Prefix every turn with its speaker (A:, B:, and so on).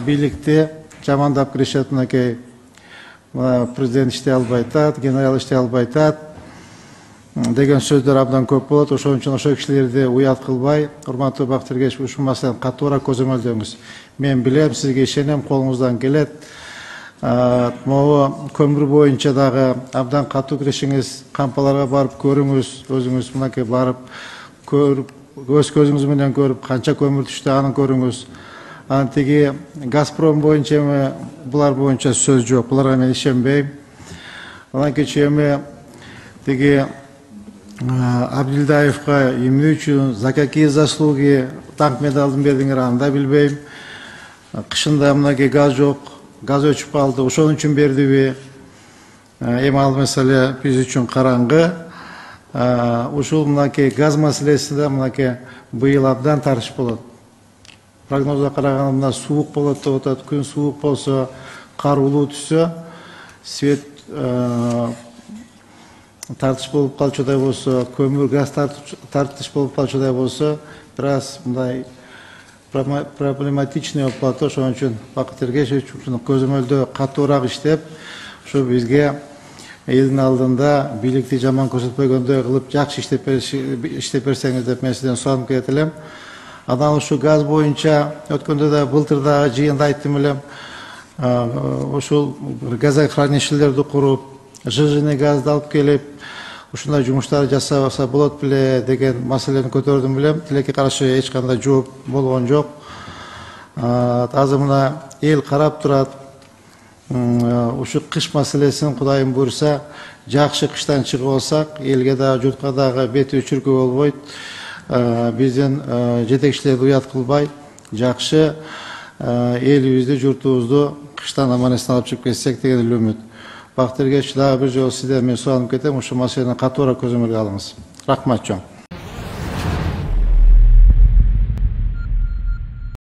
A: бийликти жамандап киришет. Мынакей президент иштей албай атат, генерал иштей албай атат деген сөздөр абдан көп болот. Ошон үчүн ошол кишилерди уят кылбай, урматтуу Бактыргеч, ушул маселени катуураак көзөмөлдөңүз. Мен билем, сизге ишенем, колуңуздан келет. Могу көмүр боюнча дагы абдан катуу киришиңиз, кампаларга барып көрүңүз, өзүңүз мынакей барып көрүп, өз көзүңүз менен көрүп, канча көмүр түштү аны көрүңүз. Тиги Газпром боюнча эми булар боюнча сөз жок, буларга мен ишенбейм. Анан кечээ эми тиги Абдилдаевка эмне үчүн, за какие заслуги танк медалын бердиңер, аны да билбейм. Кышында мынакей газ жок, газ өчүп калды, ошон үчүн бердиби? Эми ал маселе биз үчүн караңгы. Ушул мынакей газ маселесинде мынакей быйыл абдан тартыш болот. Прогнозга караганда мына суук болот деп атат. Күн суук болсо, кар улуу түшсө, свет тартыш болуп калчудай болсо, көмүр газ тартыш болуп калчудай болсо, бир аз мындай проблематичный болуп калат. Ошон үчүн Бакыт Эргешевич ушуну көзөмөлдөө катуураак иштеп, ушу бизге элдин алдында бийликти жаман көрсөтпөгөндөй кылып жакшы иштеп берсеңиз деп мен сизден суранып келет элем. Анан ушу газ боюнча өткөндө да былтыр да жыйында айттым элем. Ушул газохранилищелерди куруп, ЖЖН газды алып келип, ушундай жумуштарды жасаса болот беле деген маселени көтөрдүм элем. Тилекке каршы эч кандай жооп болгон жок. Азыр мына эл карап турат. Ушу кыш маселесин Кудайым буйруса, жакшы кыштан чыгып алсак, элге да, журтка дагы бети өчүркө болбойт. Биздин жетекчилерди уят кылбай, жакшы элибизди, журтубузду кыштан аман-эсен алып чыгып кетсек деген эле үмүт. Бактыргеч, дагы бир жолу сизден мен суранып кетем, ушу маселени катуураак көзөмөлгө алыңыз. Рахмат чоң.